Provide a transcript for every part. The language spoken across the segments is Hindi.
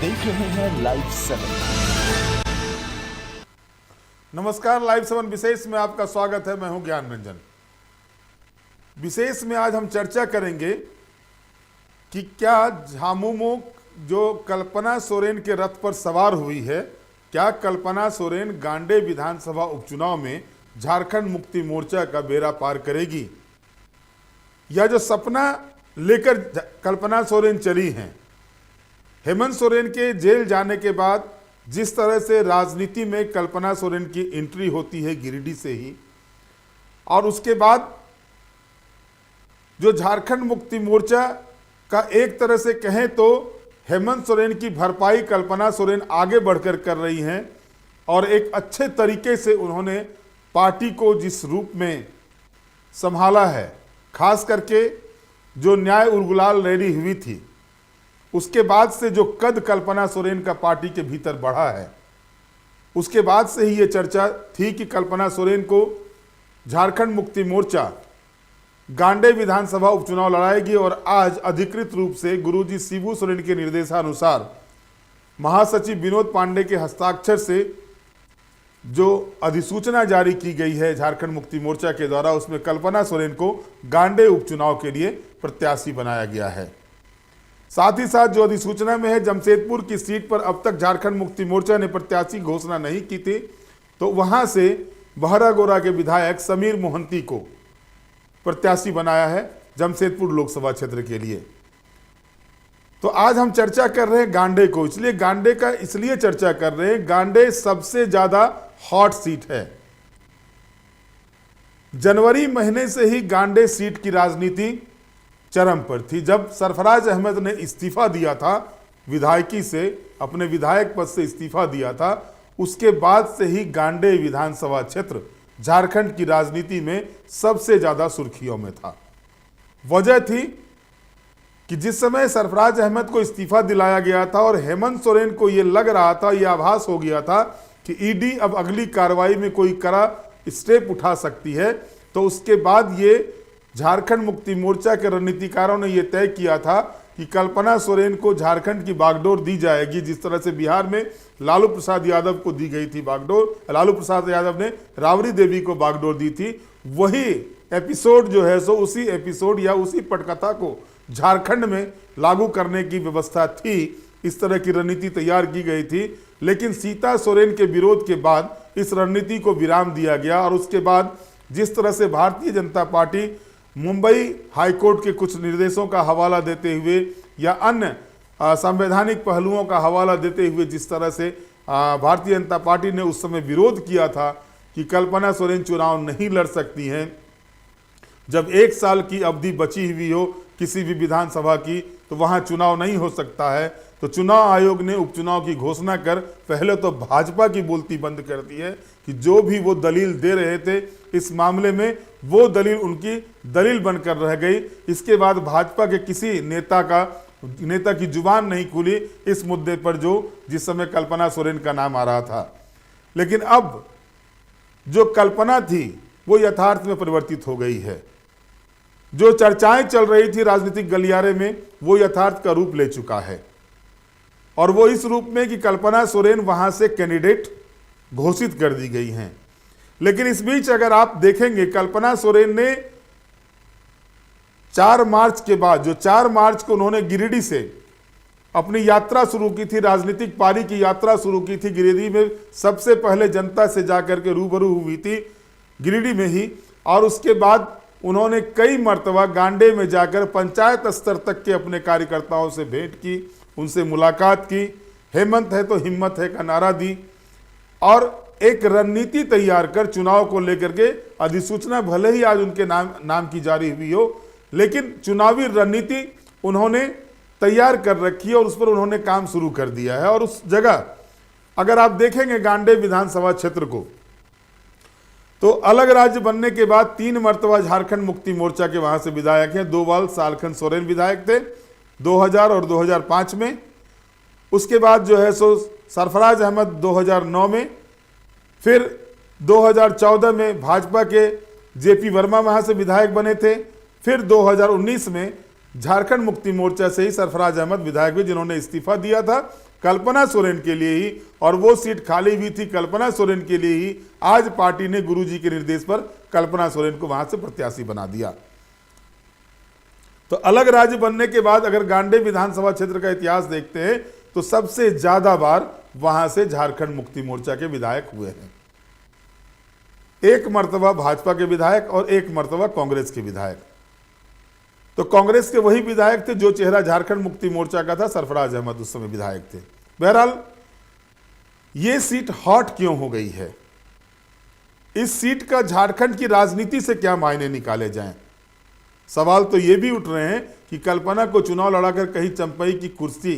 देख रहे हैं लाइव 7। नमस्कार, लाइव 7 विशेष में आपका स्वागत है। मैं हूं ज्ञान रंजन। विशेष में आज हम चर्चा करेंगे कि क्या झामुमो जो कल्पना सोरेन के रथ पर सवार हुई है, क्या कल्पना सोरेन गांडे विधानसभा उपचुनाव में झारखंड मुक्ति मोर्चा का बेड़ा पार करेगी, या जो सपना लेकर कल्पना सोरेन चली हैं, हेमंत सोरेन के जेल जाने के बाद जिस तरह से राजनीति में कल्पना सोरेन की एंट्री होती है गिरिडीह से ही, और उसके बाद जो झारखंड मुक्ति मोर्चा का एक तरह से कहें तो हेमंत सोरेन की भरपाई कल्पना सोरेन आगे बढ़कर कर रही हैं, और एक अच्छे तरीके से उन्होंने पार्टी को जिस रूप में संभाला है, खास करके जो न्याय उलगुलाल रैली हुई थी उसके बाद से जो कद कल्पना सोरेन का पार्टी के भीतर बढ़ा है, उसके बाद से ही ये चर्चा थी कि कल्पना सोरेन को झारखंड मुक्ति मोर्चा गांडे विधानसभा उपचुनाव लड़ाएगी। और आज अधिकृत रूप से गुरुजी शिबू सोरेन के निर्देशानुसार महासचिव विनोद पांडे के हस्ताक्षर से जो अधिसूचना जारी की गई है झारखंड मुक्ति मोर्चा के द्वारा, उसमें कल्पना सोरेन को गांडे उपचुनाव के लिए प्रत्याशी बनाया गया है। साथ ही साथ जो अधिसूचना में है, जमशेदपुर की सीट पर अब तक झारखंड मुक्ति मोर्चा ने प्रत्याशी घोषणा नहीं की थी, तो वहां से बहरागोरा के विधायक समीर मोहंती को प्रत्याशी बनाया है जमशेदपुर लोकसभा क्षेत्र के लिए। तो आज हम चर्चा कर रहे हैं गांडे को, इसलिए गांडे का इसलिए चर्चा कर रहे हैं, गांडे सबसे ज्यादा हॉट सीट है। जनवरी महीने से ही गांडे सीट की राजनीति चरम पर थी। जब सरफराज अहमद ने इस्तीफा दिया था विधायकी से, अपने विधायक पद से इस्तीफा दिया था, उसके बाद से ही गांडे विधानसभा क्षेत्र झारखंड की राजनीति में सबसे ज्यादा सुर्खियों में था। वजह थी कि जिस समय सरफराज अहमद को इस्तीफा दिलाया गया था और हेमंत सोरेन को यह लग रहा था, यह आभास हो गया था कि ईडी अब अगली कार्रवाई में कोई कड़ा स्टेप उठा सकती है, तो उसके बाद ये झारखंड मुक्ति मोर्चा के रणनीतिकारों ने यह तय किया था कि कल्पना सोरेन को झारखंड की बागडोर दी जाएगी। जिस तरह से बिहार में लालू प्रसाद यादव को दी गई थी बागडोर, लालू प्रसाद यादव ने राबड़ी देवी को बागडोर दी थी, वही एपिसोड जो है सो उसी एपिसोड या उसी पटकथा को झारखंड में लागू करने की व्यवस्था थी। इस तरह की रणनीति तैयार की गई थी, लेकिन सीता सोरेन के विरोध के बाद इस रणनीति को विराम दिया गया। और उसके बाद जिस तरह से भारतीय जनता पार्टी मुंबई हाईकोर्ट के कुछ निर्देशों का हवाला देते हुए या अन्य संवैधानिक पहलुओं का हवाला देते हुए जिस तरह से भारतीय जनता पार्टी ने उस समय विरोध किया था कि कल्पना सोरेन चुनाव नहीं लड़ सकती हैं, जब 1 साल की अवधि बची हुई हो किसी भी विधानसभा की, तो वहां चुनाव नहीं हो सकता है। तो चुनाव आयोग ने उपचुनाव की घोषणा कर पहले तो भाजपा की बोलती बंद कर दी है कि जो भी वो दलील दे रहे थे इस मामले में, वो दलील उनकी दलील बनकर रह गई। इसके बाद भाजपा के किसी नेता की जुबान नहीं खुली इस मुद्दे पर, जो जिस समय कल्पना सोरेन का नाम आ रहा था। लेकिन अब जो कल्पना थी वो यथार्थ में परिवर्तित हो गई है। जो चर्चाएं चल रही थी राजनीतिक गलियारे में, वो यथार्थ का रूप ले चुका है, और वो इस रूप में कि कल्पना सोरेन वहां से कैंडिडेट घोषित कर दी गई हैं। लेकिन इस बीच अगर आप देखेंगे, कल्पना सोरेन ने 4 मार्च के बाद, जो 4 मार्च को उन्होंने गिरिडीह से अपनी यात्रा शुरू की थी, राजनीतिक पारी की यात्रा शुरू की थी, गिरिडीह में सबसे पहले जनता से जाकर के रूबरू हुई थी गिरिडीह में ही, और उसके बाद उन्होंने कई मर्तबा गांडे में जाकर पंचायत स्तर तक के अपने कार्यकर्ताओं से भेंट की, उनसे मुलाकात की, हेमंत है तो हिम्मत है का नारा दी, और एक रणनीति तैयार कर चुनाव को लेकर के अधिसूचना भले ही आज उनके नाम की जारी हुई हो, लेकिन चुनावी रणनीति उन्होंने तैयार कर रखी है और उस पर उन्होंने काम शुरू कर दिया है। और उस जगह अगर आप देखेंगे गांडे विधानसभा क्षेत्र को, तो अलग राज्य बनने के बाद 3 मर्तबा झारखंड मुक्ति मोर्चा के वहां से विधायक हैं। 2 बार सालखन सोरेन विधायक थे 2000 और 2005 में। उसके बाद जो है सो सरफराज अहमद 2009 में, फिर 2014 में भाजपा के जेपी वर्मा वहां से विधायक बने थे, फिर 2019 में झारखंड मुक्ति मोर्चा से ही सरफराज अहमद विधायक भी, जिन्होंने इस्तीफा दिया था कल्पना सोरेन के लिए ही, और वो सीट खाली हुई थी कल्पना सोरेन के लिए ही। आज पार्टी ने गुरुजी के निर्देश पर कल्पना सोरेन को वहां से प्रत्याशी बना दिया। तो अलग राज्य बनने के बाद अगर गांडे विधानसभा क्षेत्र का इतिहास देखते हैं तो सबसे ज्यादा बार वहां से झारखंड मुक्ति मोर्चा के विधायक हुए हैं। एक मर्तबा भाजपा के विधायक और एक मर्तबा कांग्रेस के विधायक। तो कांग्रेस के वही विधायक थे जो चेहरा झारखंड मुक्ति मोर्चा का था, सरफराज अहमद उस समय विधायक थे। बहरहाल ये सीट हॉट क्यों हो गई है, इस सीट का झारखंड की राजनीति से क्या मायने निकाले जाएं? सवाल तो ये भी उठ रहे हैं कि कल्पना को चुनाव लड़ाकर कहीं चंपई की कुर्सी,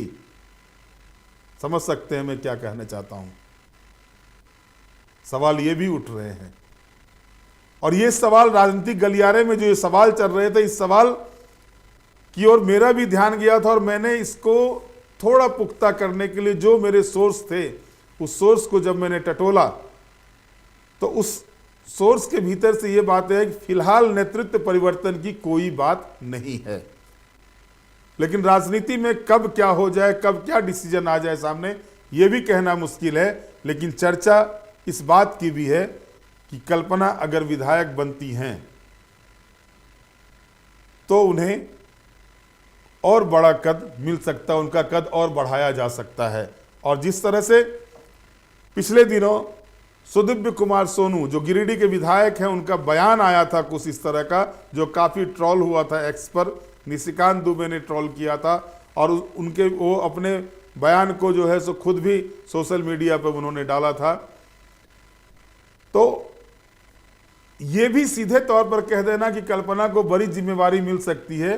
समझ सकते हैं मैं क्या कहना चाहता हूं, सवाल ये भी उठ रहे हैं। और ये सवाल राजनीतिक गलियारे में जो ये सवाल चल रहे थे, इस सवाल की ओर मेरा भी ध्यान गया था और मैंने इसको थोड़ा पुख्ता करने के लिए जो मेरे सोर्स थे, उस सोर्स को जब मैंने टटोला तो उस सोर्स के भीतर से ये बात है कि फिलहाल नेतृत्व परिवर्तन की कोई बात नहीं है, लेकिन राजनीति में कब क्या हो जाए, कब क्या डिसीजन आ जाए सामने, ये भी कहना मुश्किल है। लेकिन चर्चा इस बात की भी है कि कल्पना अगर विधायक बनती हैं तो उन्हें और बड़ा कद मिल सकता है, उनका कद और बढ़ाया जा सकता है। और जिस तरह से पिछले दिनों सुदिव्य कुमार सोनू जो गिरिडीह के विधायक हैं, उनका बयान आया था कुछ इस तरह का जो काफ़ी ट्रोल हुआ था एक्स पर, निशिकांत दुबे ने ट्रोल किया था और उनके वो अपने बयान को जो है सो खुद भी सोशल मीडिया पर उन्होंने डाला था। तो ये भी सीधे तौर पर कह देना कि कल्पना को बड़ी जिम्मेवारी मिल सकती है,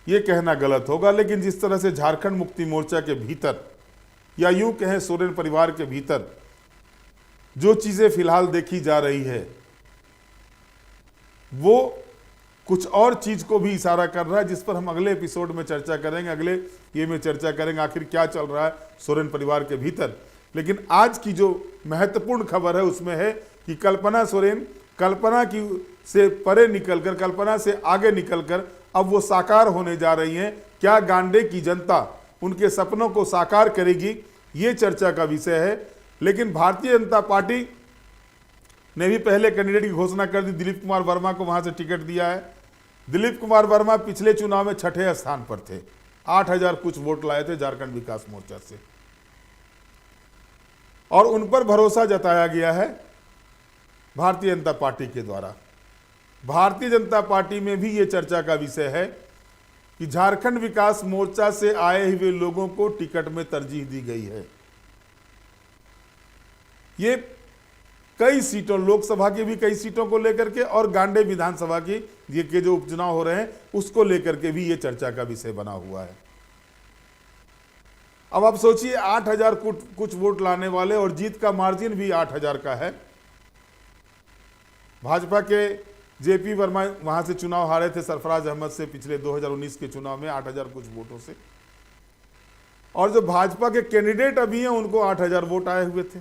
ये कहना गलत होगा। लेकिन जिस तरह से झारखंड मुक्ति मोर्चा के भीतर या यूं कहें सोरेन परिवार के भीतर जो चीजें फिलहाल देखी जा रही है, वो कुछ और चीज को भी इशारा कर रहा है, जिस पर हम अगले एपिसोड में चर्चा करेंगे, अगले ये में चर्चा करेंगे आखिर क्या चल रहा है सोरेन परिवार के भीतर। लेकिन आज की जो महत्वपूर्ण खबर है उसमें है कि कल्पना सोरेन कल्पना की से परे निकलकर, कल्पना से आगे निकलकर अब वो साकार होने जा रही हैं। क्या गांडे की जनता उनके सपनों को साकार करेगी, ये चर्चा का विषय है। लेकिन भारतीय जनता पार्टी ने भी पहले कैंडिडेट की घोषणा कर दी, दिलीप कुमार वर्मा को वहां से टिकट दिया है। दिलीप कुमार वर्मा पिछले चुनाव में 6ठे स्थान पर थे, 8000 कुछ वोट लाए थे झारखंड विकास मोर्चा से, और उन पर भरोसा जताया गया है भारतीय जनता पार्टी के द्वारा। भारतीय जनता पार्टी में भी ये चर्चा का विषय है कि झारखंड विकास मोर्चा से आए हुए लोगों को टिकट में तरजीह दी गई है। ये कई सीटों, लोकसभा की भी कई सीटों को लेकर के और गांडे विधानसभा की ये के जो उपचुनाव हो रहे हैं उसको लेकर के भी ये चर्चा का विषय बना हुआ है। अब आप सोचिए 8000 कुछ वोट लाने वाले और जीत का मार्जिन भी 8000 का है। भाजपा के जेपी वर्मा वहां से चुनाव हारे थे सरफराज अहमद से पिछले 2019 के चुनाव में 8000 कुछ वोटों से, और जो भाजपा के कैंडिडेट अभी हैं उनको 8000 वोट आए हुए थे।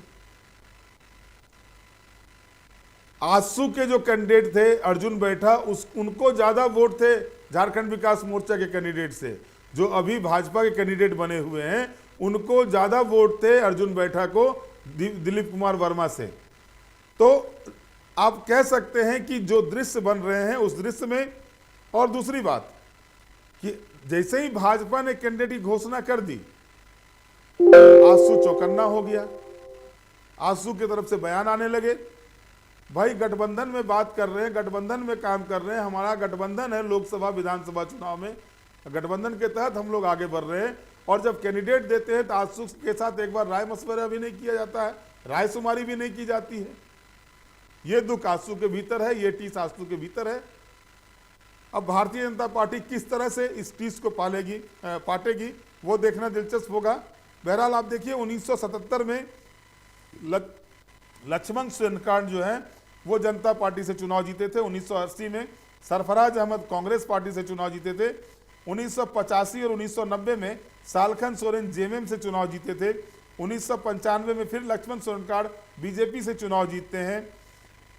आजसू के जो कैंडिडेट थे अर्जुन बैठा, उनको ज्यादा वोट थे झारखंड विकास मोर्चा के कैंडिडेट से। जो अभी भाजपा के कैंडिडेट बने हुए हैं उनको ज्यादा वोट थे अर्जुन बैठा को दिलीप कुमार वर्मा से। तो आप कह सकते हैं कि जो दृश्य बन रहे हैं उस दृश्य में, और दूसरी बात कि जैसे ही भाजपा ने कैंडिडेट की घोषणा कर दी, आजसू चौकन्ना हो गया, आजसू की तरफ से बयान आने लगे, भाई गठबंधन में बात कर रहे हैं, गठबंधन में काम कर रहे हैं, हमारा गठबंधन है लोकसभा विधानसभा चुनाव में, गठबंधन के तहत हम लोग आगे बढ़ रहे हैं। और जब कैंडिडेट देते हैं तो आजसू के साथ एक बार राय मशवरा भी नहीं किया जाता है, राय शुमारी भी नहीं की जाती है। ये दुख आजसू के भीतर है, ये टीस आजसू के भीतर है। अब भारतीय जनता पार्टी किस तरह से इस टीस को पाटेगी वो देखना दिलचस्प होगा। बहरहाल आप देखिए 1977 में लक्ष्मण सोनकांड जो है वो जनता पार्टी से चुनाव जीते थे। 1980 में सरफराज अहमद कांग्रेस पार्टी से चुनाव जीते थे। 1985 और 1990 में सालखन सोरेन जेएमएम से चुनाव जीते थे। 1995 में फिर लक्ष्मण सोनकांड बीजेपी से चुनाव जीतते हैं।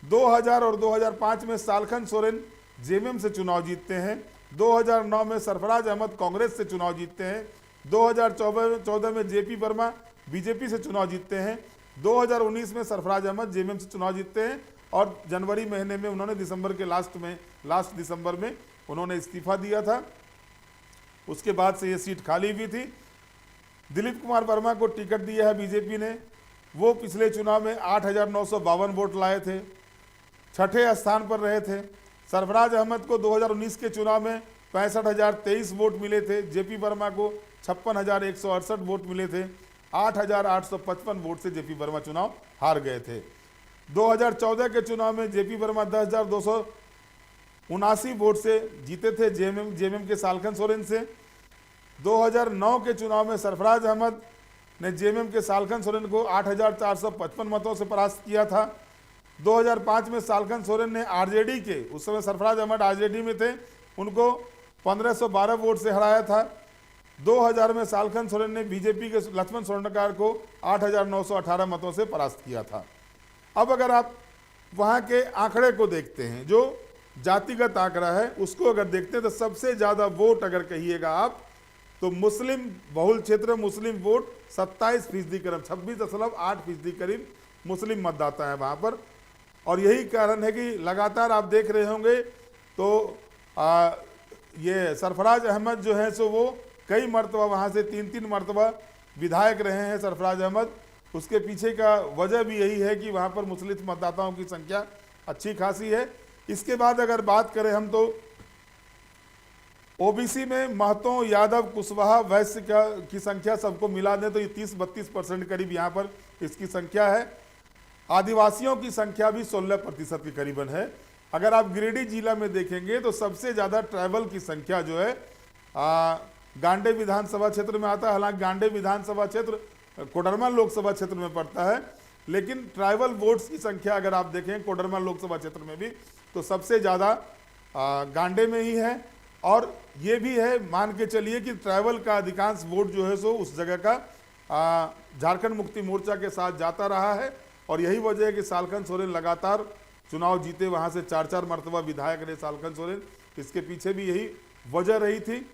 2000 और 2005 में सालखन सोरेन जेएमएम से चुनाव जीतते हैं। 2009 में सरफराज अहमद कांग्रेस से चुनाव जीतते हैं। 2014 में जेपी वर्मा बीजेपी से चुनाव जीतते हैं। 2019 में सरफराज अहमद जेएमएम से चुनाव जीतते हैं और जनवरी महीने में उन्होंने दिसंबर के लास्ट दिसंबर में उन्होंने इस्तीफा दिया था। उसके बाद से ये सीट खाली हुई थी। दिलीप कुमार वर्मा को टिकट दिया है बीजेपी ने। वो पिछले चुनाव में 8,952 वोट लाए थे, छठे स्थान पर रहे थे। सरफराज अहमद को 2019 के चुनाव में 65,023 वोट मिले थे। जेपी वर्मा को 56,168 वोट मिले थे। 8,855 वोट से जेपी वर्मा चुनाव हार गए थे। 2014 के चुनाव में जेपी वर्मा 10,279 वोट से जीते थे जेएमएम के सालखन सोरेन से। 2009 के चुनाव में सरफराज अहमद ने जेएमएम के सालखन सोरेन को 8,455 मतों से परास्त किया था। 2005 में सालखन सोरेन ने आरजेडी के, उस समय सरफराज अहमद आरजेडी में थे, उनको 1,512 वोट से हराया था। 2000 में सालखन सोरेन ने बीजेपी के लक्ष्मण स्वर्णकार को 8,918 मतों से परास्त किया था। अब अगर आप वहाँ के आंकड़े को देखते हैं, जो जातिगत आंकड़ा है उसको अगर देखते हैं, तो सबसे ज़्यादा वोट अगर कहिएगा आप, तो मुस्लिम बहुल क्षेत्र मुस्लिम वोट 27% करीब, 26.8% करीब मुस्लिम मतदाता हैं वहाँ पर। और यही कारण है कि लगातार आप देख रहे होंगे तो ये सरफराज अहमद जो है सो वो कई मरतबा वहाँ से 3-3 मरतबा विधायक रहे हैं सरफराज अहमद। उसके पीछे का वजह भी यही है कि वहाँ पर मुस्लिम मतदाताओं की संख्या अच्छी खासी है। इसके बाद अगर बात करें हम, तो ओबीसी में महतो, यादव, कुशवाहा, वैश्य की संख्या सबको मिला दें तो ये 30-32% करीब यहाँ पर इसकी संख्या है। आदिवासियों की संख्या भी 16% के करीबन है। अगर आप गिरिडीह जिला में देखेंगे तो सबसे ज़्यादा ट्राइबल की संख्या जो है गांडे विधानसभा क्षेत्र में आता है। हालांकि गांडे विधानसभा क्षेत्र कोडरमा लोकसभा क्षेत्र में पड़ता है, लेकिन ट्राइबल वोट्स की संख्या अगर आप देखें कोडरमा लोकसभा क्षेत्र में भी, तो सबसे ज़्यादा गांडे में ही है। और ये भी है, मान के चलिए कि ट्राइबल का अधिकांश वोट जो है सो उस जगह का झारखंड मुक्ति मोर्चा के साथ जाता रहा है। और यही वजह है कि सालखन सोरेन लगातार चुनाव जीते, वहाँ से 4-4 मरतबा विधायक रहे सालखन सोरेन। इसके पीछे भी यही वजह रही थी।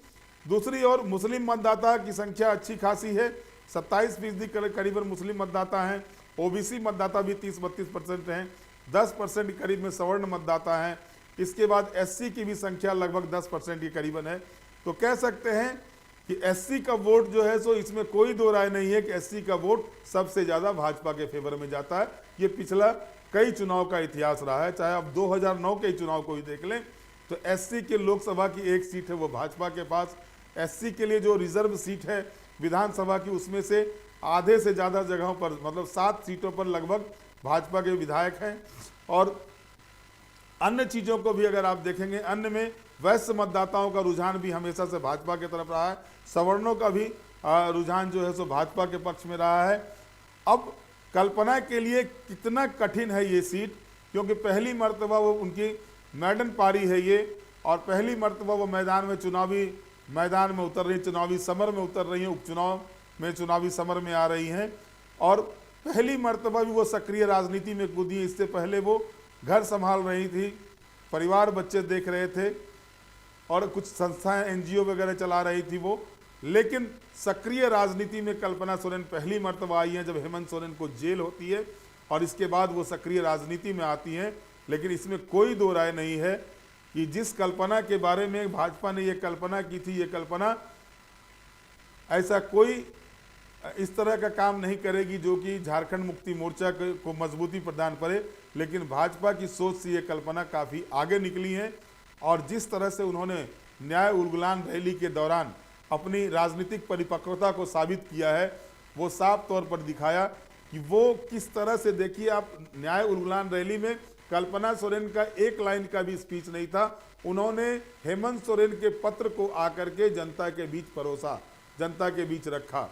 दूसरी ओर मुस्लिम मतदाता की संख्या अच्छी खासी है, 27% करीबन मुस्लिम मतदाता हैं। ओबीसी मतदाता भी 30-32% हैं। 10% करीब में सवर्ण मतदाता हैं। इसके बाद एससी की भी संख्या लगभग 10% के करीबन है। तो कह सकते हैं कि एससी का वोट जो है सो इसमें कोई दो राय नहीं है कि एससी का वोट सबसे ज़्यादा भाजपा के फेवर में जाता है। ये पिछला कई चुनाव का इतिहास रहा है। चाहे आप 2009 के चुनाव को ही देख लें तो एससी के लोकसभा की एक सीट है वो भाजपा के पास। एससी के लिए जो रिजर्व सीट है विधानसभा की, उसमें से आधे से ज़्यादा जगहों पर, मतलब 7 सीटों पर लगभग भाजपा के विधायक हैं। और अन्य चीज़ों को भी अगर आप देखेंगे, अन्य में वैश्य मतदाताओं का रुझान भी हमेशा से भाजपा की तरफ रहा है। सवर्णों का भी रुझान जो है सो भाजपा के पक्ष में रहा है। अब कल्पना के लिए कितना कठिन है ये सीट, क्योंकि पहली मर्तबा वो उनकी मैडन पारी है ये, और पहली मर्तबा वो मैदान में उतर रही, चुनावी समर में उतर रही हैं, उपचुनाव में चुनावी समर में आ रही हैं। और पहली मर्तबा भी वो सक्रिय राजनीति में कूदी। इससे पहले वो घर संभाल रही थी, परिवार बच्चे देख रहे थे और कुछ संस्थाएं एनजीओ वगैरह चला रही थी वो। लेकिन सक्रिय राजनीति में कल्पना सोरेन पहली मर्तबा आई हैं जब हेमंत सोरेन को जेल होती है, और इसके बाद वो सक्रिय राजनीति में आती हैं। लेकिन इसमें कोई दो राय नहीं है कि जिस कल्पना के बारे में भाजपा ने ये कल्पना की थी, ये कल्पना ऐसा कोई इस तरह का काम नहीं करेगी जो कि झारखंड मुक्ति मोर्चा को मजबूती प्रदान करे। लेकिन भाजपा की सोच से ये कल्पना काफ़ी आगे निकली है। और जिस तरह से उन्होंने न्याय उलगुलान रैली के दौरान अपनी राजनीतिक परिपक्वता को साबित किया है, वो साफ तौर पर दिखाया कि वो किस तरह से, देखिए आप, न्याय उलगुलान रैली में कल्पना सोरेन का एक लाइन का भी स्पीच नहीं था। उन्होंने हेमंत सोरेन के पत्र को आकर के जनता के बीच परोसा, जनता के बीच रखा।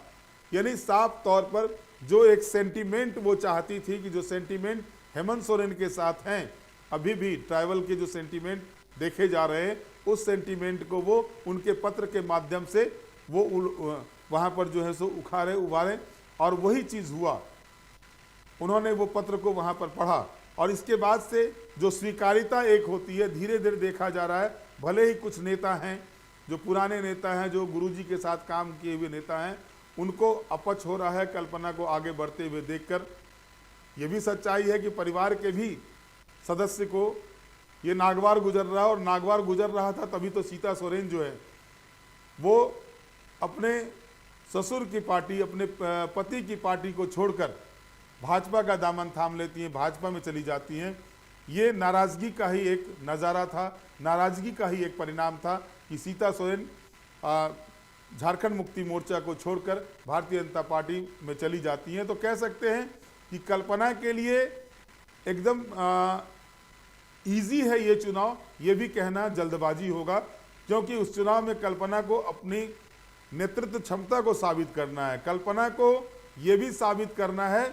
यानी साफ तौर पर जो एक सेंटीमेंट वो चाहती थी, कि जो सेंटीमेंट हेमंत सोरेन के साथ हैं, अभी भी ट्राइबल के जो सेंटीमेंट देखे जा रहे हैं, उस सेंटीमेंट को वो उनके पत्र के माध्यम से वो वहाँ पर जो है सो उभारे। और वही चीज़ हुआ, उन्होंने वो पत्र को वहाँ पर पढ़ा। और इसके बाद से जो स्वीकारिता एक होती है, धीरे धीरे देखा जा रहा है, भले ही कुछ नेता हैं जो पुराने नेता हैं, जो गुरुजी के साथ काम किए हुए नेता हैं, उनको अपच हो रहा है कल्पना को आगे बढ़ते हुए देखकर। ये भी सच्चाई है कि परिवार के भी सदस्य को ये नागवार गुजर रहा है, और नागवार गुजर रहा था तभी तो सीता सोरेन जो है वो अपने ससुर की पार्टी, अपने पति की पार्टी को छोड़कर भाजपा का दामन थाम लेती हैं, भाजपा में चली जाती हैं। ये नाराज़गी का ही एक नज़ारा था, नाराज़गी का ही एक परिणाम था कि सीता सोरेन झारखंड मुक्ति मोर्चा को छोड़कर भारतीय जनता पार्टी में चली जाती हैं। तो कह सकते हैं कि कल्पना के लिए एकदम ईजी है ये चुनाव, ये भी कहना जल्दबाजी होगा, क्योंकि उस चुनाव में कल्पना को अपनी नेतृत्व क्षमता को साबित करना है। कल्पना को ये भी साबित करना है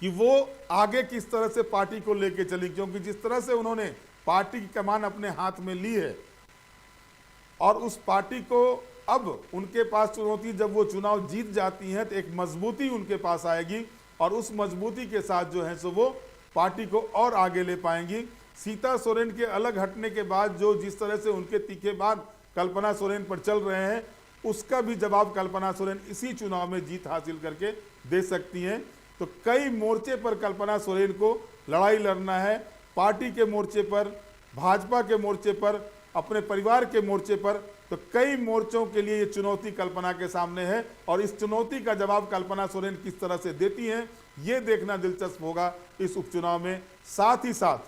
कि वो आगे किस तरह से पार्टी को लेके चली, क्योंकि जिस तरह से उन्होंने पार्टी की कमान अपने हाथ में ली है और उस पार्टी को अब उनके पास चुनौती, जब वो चुनाव जीत जाती हैं तो एक मजबूती उनके पास आएगी, और उस मजबूती के साथ जो है सो वो पार्टी को और आगे ले पाएंगी। सीता सोरेन के अलग हटने के बाद जो जिस तरह से उनके तीखे बाण कल्पना सोरेन पर चल रहे हैं, उसका भी जवाब कल्पना सोरेन इसी चुनाव में जीत हासिल करके दे सकती हैं। तो कई मोर्चे पर कल्पना सोरेन को लड़ाई लड़ना है, पार्टी के मोर्चे पर, भाजपा के मोर्चे पर, अपने परिवार के मोर्चे पर। तो कई मोर्चों के लिए ये चुनौती कल्पना के सामने है, और इस चुनौती का जवाब कल्पना सोरेन किस तरह से देती हैं, ये देखना दिलचस्प होगा इस उपचुनाव में। साथ ही साथ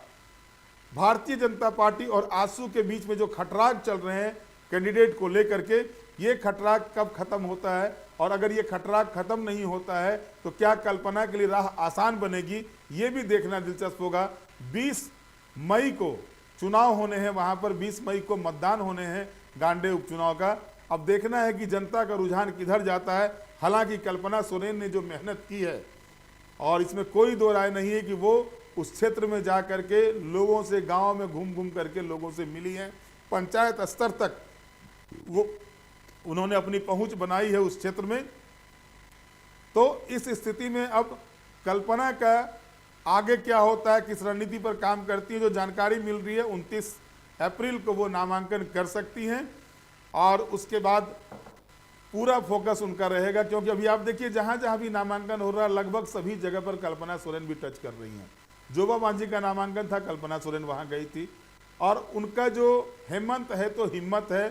भारतीय जनता पार्टी और आजसू के बीच में जो खटराग चल रहे हैं कैंडिडेट को लेकर के, ये खटराग कब खत्म होता है, और अगर ये खटराग खत्म नहीं होता है तो क्या कल्पना के लिए राह आसान बनेगी, ये भी देखना दिलचस्प होगा। 20 मई को चुनाव होने हैं, वहां पर 20 मई को मतदान होने हैं गांडे उपचुनाव का। अब देखना है कि जनता का रुझान किधर जाता है। हालांकि कल्पना सोरेन ने जो मेहनत की है, और इसमें कोई दो राय नहीं है कि वो उस क्षेत्र में जा करके लोगों से, गांव में घूम घूम करके लोगों से मिली हैं, पंचायत स्तर तक वो उन्होंने अपनी पहुंच बनाई है उस क्षेत्र में। तो इस स्थिति में अब कल्पना का आगे क्या होता है, किस रणनीति पर काम करती है, जो जानकारी मिल रही है 29 अप्रैल को वो नामांकन कर सकती हैं, और उसके बाद पूरा फोकस उनका रहेगा। क्योंकि अभी आप देखिए जहां जहां भी नामांकन हो रहा है, लगभग सभी जगह पर कल्पना सोरेन भी टच कर रही हैं। जोबा मांझी का नामांकन था, कल्पना सोरेन वहां गई थी, और उनका जो हेमंत है तो हिम्मत है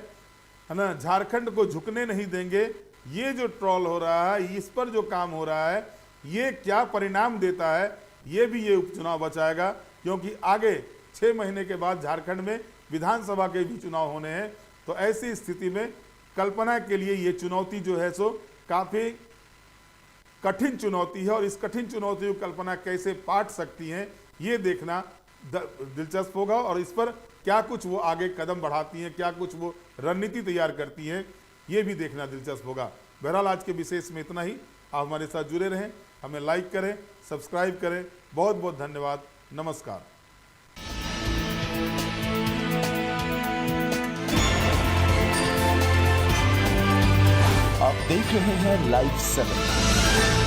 ना, झारखंड को झुकने नहीं देंगे, ये जो ट्रॉल हो रहा है, इस पर जो काम हो रहा है, ये क्या परिणाम देता है, ये भी ये उपचुनाव बचाएगा। क्योंकि आगे 6 महीने के बाद झारखंड में विधानसभा के भी चुनाव होने हैं। तो ऐसी स्थिति में कल्पना के लिए ये चुनौती जो है सो काफ़ी कठिन चुनौती है, और इस कठिन चुनौती को कल्पना कैसे पाट सकती हैं, ये देखना दिलचस्प होगा। और इस पर क्या कुछ वो आगे कदम बढ़ाती हैं, क्या कुछ वो रणनीति तैयार करती हैं, ये भी देखना दिलचस्प होगा। बहरहाल आज के विशेष में इतना ही। आप हमारे साथ जुड़े रहें, हमें लाइक करें, सब्सक्राइब करें। बहुत बहुत धन्यवाद। नमस्कार। आप देख रहे हैं लाइव 7।